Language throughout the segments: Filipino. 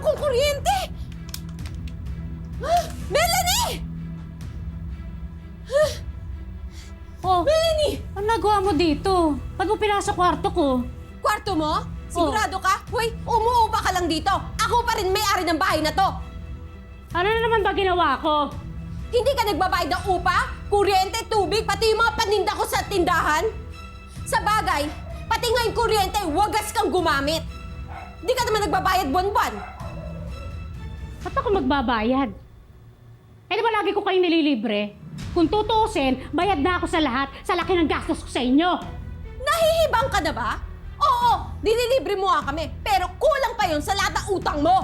kong kuryente! Melanie! Oh, Melanie! ano nagawa mo dito? Ba't mo pinasa kwarto ko? Kwarto mo? Sigurado ka? Hoy, umuupa ka lang dito. Ako pa rin may-ari ng bahay na to. Ano na naman ba ginawa ko? Hindi ka nagbabayad ng upa, kuryente, tubig, pati yung mga paninda ko sa tindahan? Sa bagay, pati nga yung kuryente, wagas kang gumamit. Hindi ka naman nagbabayad buwan-buwan. Ba't ako magbabayad? Eh, di ba lagi ko kayong nililibre? Kung tutuusin, bayad na ako sa lahat sa laki ng gastos ko sa inyo. Nahihibang ka na ba? Oo, dinilibre mo nga kami, pero kulang pa yun sa lahat ng utang mo.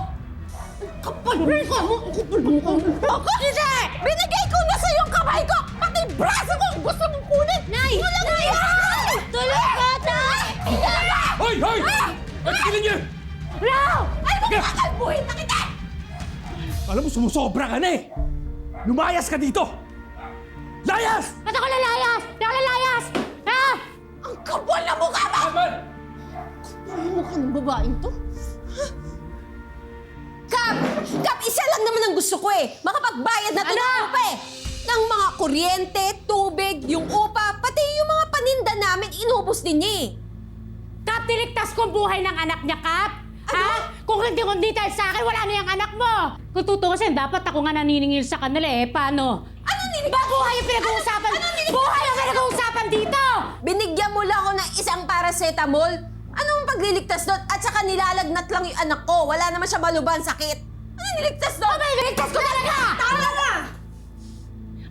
Kapal mo ka mo! Kapal mo ka mo! Ako? Hindi! Binigay ko na sa'yo yung kamay ko! Pati braso ko ang gusto mong kunin! Nay! Walang yan! Tulog ka, Tay! Hoy! Hoy! Ay, tigilin niyo! No! Ay, makakalbuhin na kita! Alam mo, sumusobra ka na eh! Lumayas ka dito! Layas! Ba't ako lalayas? Di ako lalayas! Ha? Ang kapal na mukha mo! Aman! Ang mukha ng babaeng to? Kap! Kap, isa lang naman ang gusto ko eh! Makapagbayad na to ng upa eh! Ng mga kuryente, tubig, yung upa, pati yung mga paninda namin, inubos din niya eh! Kap, tiligtas ko ang buhay ng anak niya, Kap! Ha? Kung hindi dahil sa akin, wala na yung anak mo! Kung tutuusin, dapat ako nga naniningil sa kanila eh. Paano? Ano nilibig? Ba buhay yung pinag-uusapan? Buhay yung pinag-uusapan dito! Binigyan mo lang ako ng isang paracetamol. Anong pagliligtas doon? At saka nilalagnat lang yung anak ko. Wala naman siya malubhan sakit. Ano niligtas doon? Abay, niligtas ko talaga! Tama na!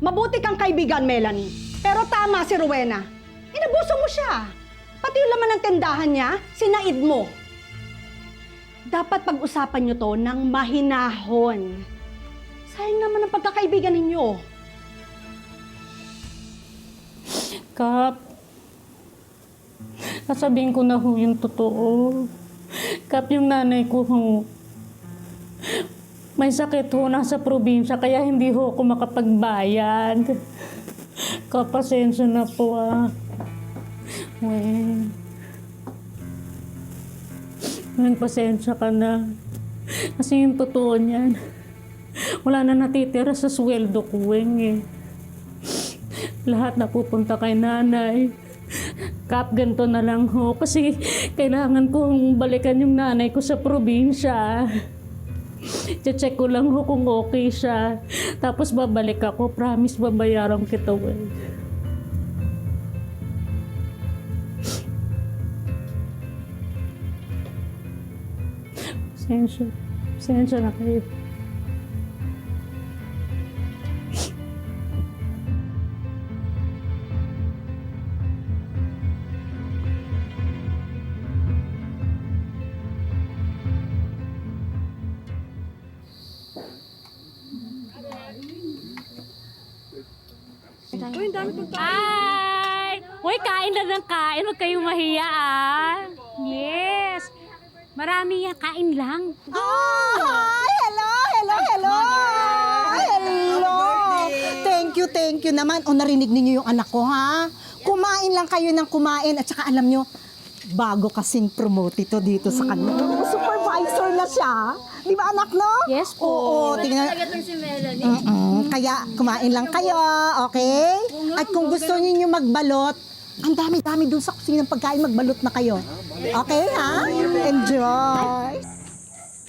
Mabuti kang kaibigan, Melanie. Pero tama si Rowena. Inabuso mo siya. Pati yung laman ng tindahan niya, sinaid mo. Dapat pag-usapan niyo to ng mahinahon. Sayang naman ang pagkakaibigan ninyo. Kap, sasabihin ko na ho yung totoo. Kap, yung nanay ko ho, may sakit ho, nasa probinsya, kaya hindi ho ako makapagbayad. Kap, pasensya na po ah. Wen, pasensya ka na. Kasi yung totoo niyan, wala na natitira sa sweldo ko, Weng eh. Lahat napupunta kay nanay. Kap, ganito na lang ho. Kasi kailangan kong balikan yung nanay ko sa probinsya. Check ko lang ho kung okay siya. Tapos babalik ako. Promise, babayaran kita, Weng. Pasensya na kayo. Hi! Uy, kain na ng kain. Huwag kayong mahiya, ah. Yes. Marami yan. Kain lang. Hi! Hello! Thank you naman. O, narinig ninyo yung anak ko, ha? Kumain lang kayo ng kumain. At saka alam nyo, bago kasing promote ito dito sa kanila. Supervisor na siya. Di ba, anak, no? Yes po. Oo, tingnan. si Melanie. Kaya kumain lang kayo, okay? At kung gusto niyo magbalot, ang dami-dami dun sa kusina ng pagkain, magbalot na kayo. Okay, ha? Enjoy!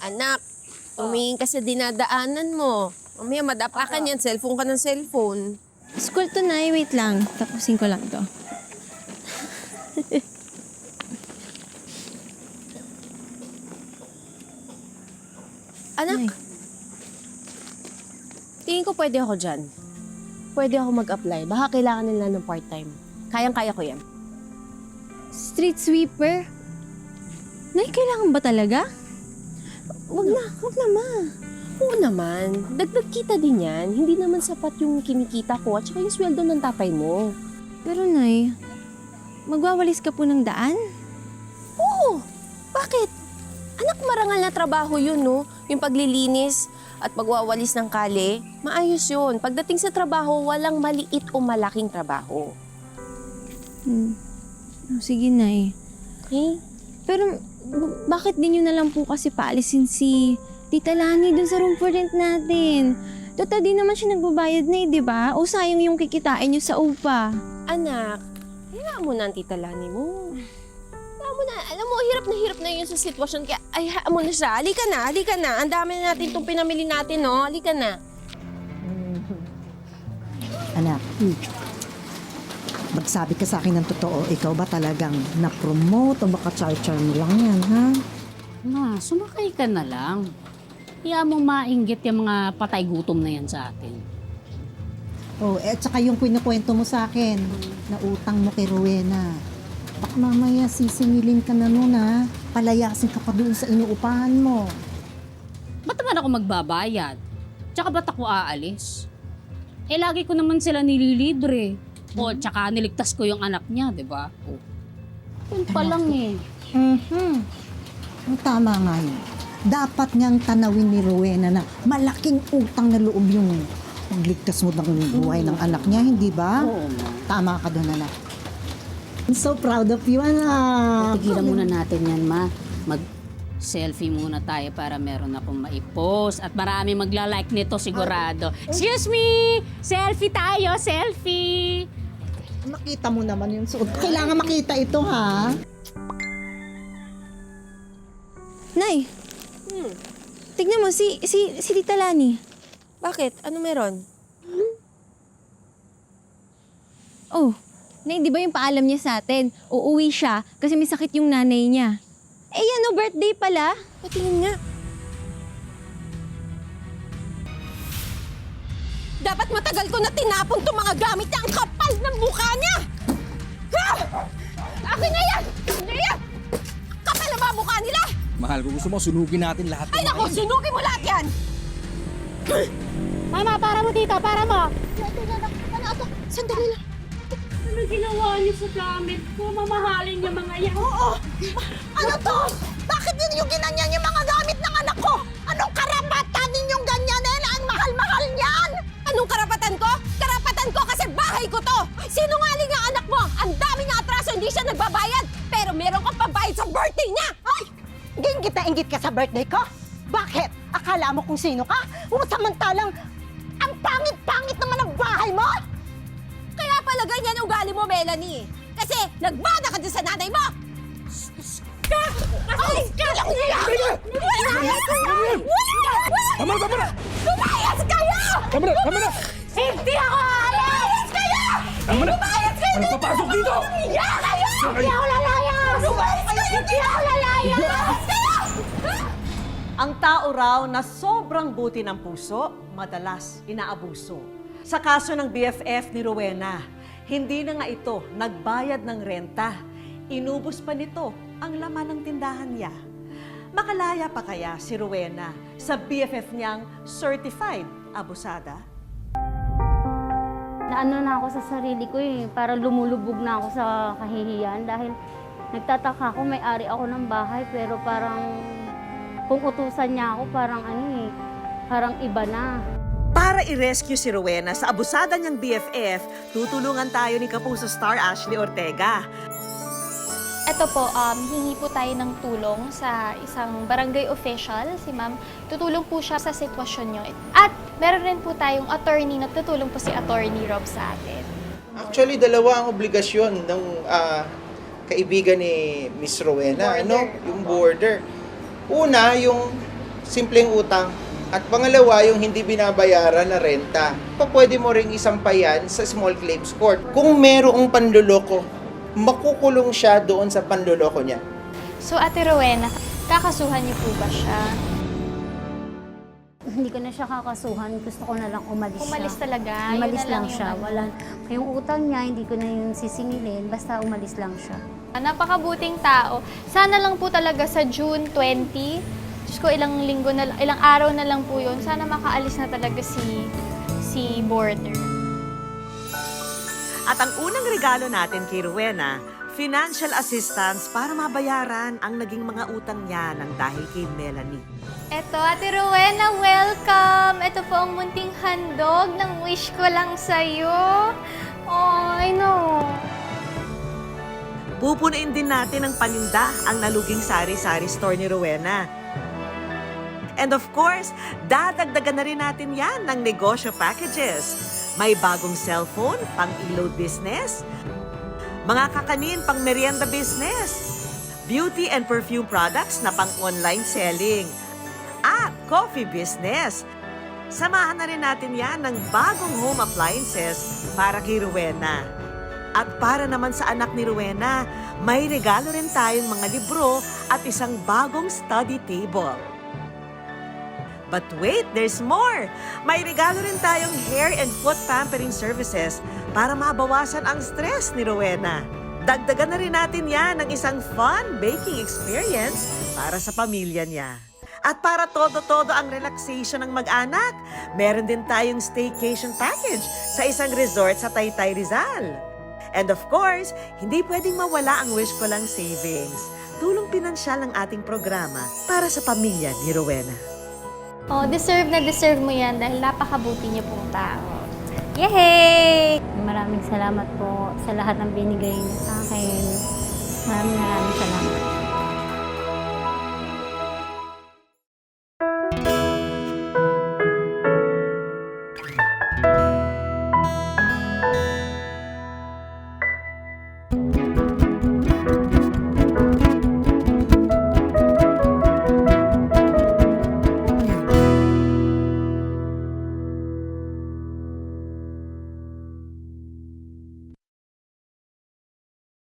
Anak, tumingin ka sa dinadaanan mo. Mamaya madapa ka niyan, cellphone ka ng cellphone. School to, Nay. Wait lang. Tapusin ko lang to. Anak, tingin ko pwede ako dyan. Pwede ako mag-apply. Baka kailangan nila ng part-time. Kayang-kaya ko yan. Street sweeper? Nay, kailangan ba talaga? Wag na, ma. Oo naman. Dagdag kita din yan. Hindi naman sapat yung kinikita ko at saka yung sweldo ng tatay mo. Pero, Nay, magwawalis ka po ng daan? Oo. Bakit? Anak, marangal na trabaho yun, no? Yung paglilinis at pagwawalis ng kale, maayos yun. Pagdating sa trabaho, walang maliit o malaking trabaho. Oh, sige, Nay. Okay? Pero, bakit di nyo na lang po kasi paalisin si Tita Lani, dun sa room for rent natin. Total, di naman siya nagbabayad na di ba? O sayang yung kikitain niyo sa upa. Anak, hayaan mo na ang tita Lani mo. Hayaan mo na. Alam mo, hirap na yun sa sitwasyon. Kaya, ay, hayaan mo na siya. Halika na. Ang dami na natin itong pinamili natin, no? Halika na. Anak, magsabi ka sa akin ng totoo, ikaw ba talagang na-promote o baka char-char mo lang yan, ha? Ma, sumakay ka na lang. Kaya mong mainggit yung mga patay gutom na yan sa atin. Oh, at saka yung kinukwento mo sa akin, na utang mo kay Rowena. Baka mamaya sisingilin ka na nun, ha? Palayasin ka pa doon sa inuupahan mo. Ba't naman ako magbabayad? Tsaka ba't ako aalis? Eh, lagi ko naman sila nililibre. O, tsaka niligtas ko yung anak niya, di ba? O, yun pa lang eh. Tama nga yun. Dapat niyang tanawin ni Rowena na malaking utang na loob yung magligtas mo ng buhay ng anak niya, hindi ba? Oo, ma. Tama ka doon, anak. I'm so proud of you, anak. Tigilan muna natin yan, ma. Mag-selfie muna tayo para meron akong maipost. At marami magla-like nito sigurado. Excuse me! Selfie tayo! Selfie! Makita mo naman yung suot. Kailangan makita ito, ha? Nay, tignan mo, si Tita Lani. Bakit? Ano meron? Oh, Nay, di ba yung paalam niya sa atin? Uuwi siya kasi may sakit yung nanay niya. Eh, yan o, birthday pala. Patingin nga. Dapat matagal ko na tinapon itong mga gamit niya. Ang kapal ng mukha niya! Ha! Akin na yan! Hindi yan! Kapal na ba ang mukha nila? Mahal ko, gusto mo sunugin natin lahat. Ay naku, sunugin mo lahat yan! Mama, para mo, tita, para mo! Sandali lang. Ano ginawa niyo sa gamit ko? Mamahalin niyo mga yan. Oo! Ano to? Bakit ninyo ginanyan yung mga gamit ng anak ko? Anong karapatan ninyong ganyan? Ang mahal-mahal niyan! Anong karapatan ko? Karapatan ko kasi bahay ko to! Sinungaling ang anak mo! Ang dami niya atraso, hindi siya nagbabayad! Pero meron kang pambayad sa birthday niya! Ay! Gingit na inggit ka sa birthday ko? Bakit? Akala mo kung sino ka? Samantalang ang pangit-pangit naman ang bahay mo? Kaya pala ganyan ugali mo, Melanie! Kasi nagmana ka dyan sa nanay mo! Ay! Kailang niya! Tama na! Lumayas kayo! Tama na! Hindi ako aalis kayo! Tama na! Lumayas kayo! Ano papasok dito? Iya kayo! Hindi ako lalayas! Lumayas kayo! Hindi ako lalayas! Lumayas kayo! Ang tao raw na sobrang buti ng puso, madalas inaabuso. Sa kaso ng BFF ni Rowena, hindi na nga ito nagbayad ng renta. Inubos pa nito ang laman ng tindahan niya. Makalaya pa kaya si Rowena sa BFF niyang certified abusada? Naano na ako sa sarili ko parang lumulubog na ako sa kahihiyan dahil nagtataka ako, may-ari ako ng bahay pero parang kung utusan niya ako parang iba na. Para i-rescue si Rowena sa abusada niyang BFF, tutulungan tayo ni Kapuso Star Ashley Ortega. Ito po, hingi po tayo ng tulong sa isang barangay official, si ma'am. Tutulong po siya sa sitwasyon niyo. At meron rin po tayong attorney na tutulong po si Attorney Rob sa atin. Actually, dalawa ang obligasyon ng kaibigan ni Miss Rowena, yung border. Una, yung simpleng utang. At pangalawa, yung hindi binabayaran na renta. Pwede mo ring isampayan sa small claims court. Kung merong panluloko, makukulong siya doon sa panluloko niya. So, Ate Rowena, kakasuhan niyo po ba siya? Hindi ko na siya kakasuhan, gusto ko na lang umalis siya. Umalis talaga? Yun Umalis na lang yung siya. ano. Wala, yung utang niya, hindi ko na yung sisingilin, basta umalis lang siya. Napakabuting tao. Sana lang po talaga sa June 20, Diyos ko, ilang araw na lang po yun. Sana makaalis na talaga si Border. At ang unang regalo natin kay Rowena, financial assistance para mabayaran ang naging mga utang niya ng dahil kay Melanie. Eto, Ate Rowena, welcome! Ito po ang munting handog ng wish ko lang sa'yo. Oh, I know. Pupunuin din natin ng paninda ang naluging sari-sari store ni Rowena. And of course, dadagdagan na rin natin yan ng negosyo packages. May bagong cellphone, pang-e-load business, mga kakanin, pang merienda business, beauty and perfume products na pang-online selling, at coffee business. Samahan na rin natin yan ng bagong home appliances para kay Rowena. At para naman sa anak ni Rowena, may regalo rin tayong mga libro at isang bagong study table. But wait, there's more! May regalo rin tayong hair and foot pampering services para mabawasan ang stress ni Rowena. Dagdagan na rin natin yan ng isang fun baking experience para sa pamilya niya. At para todo-todo ang relaxation ng mag-anak, meron din tayong staycation package sa isang resort sa Taytay, Rizal. And of course, hindi pwedeng mawala ang Wish Ko Lang Savings. Tulong pinansyal ng ating programa para sa pamilya ni Rowena. Oh, deserve na deserve mo yan dahil napakabuti niyo pong tao. Yay! Maraming salamat po sa lahat ng binigay niyo sa akin. Maraming salamat.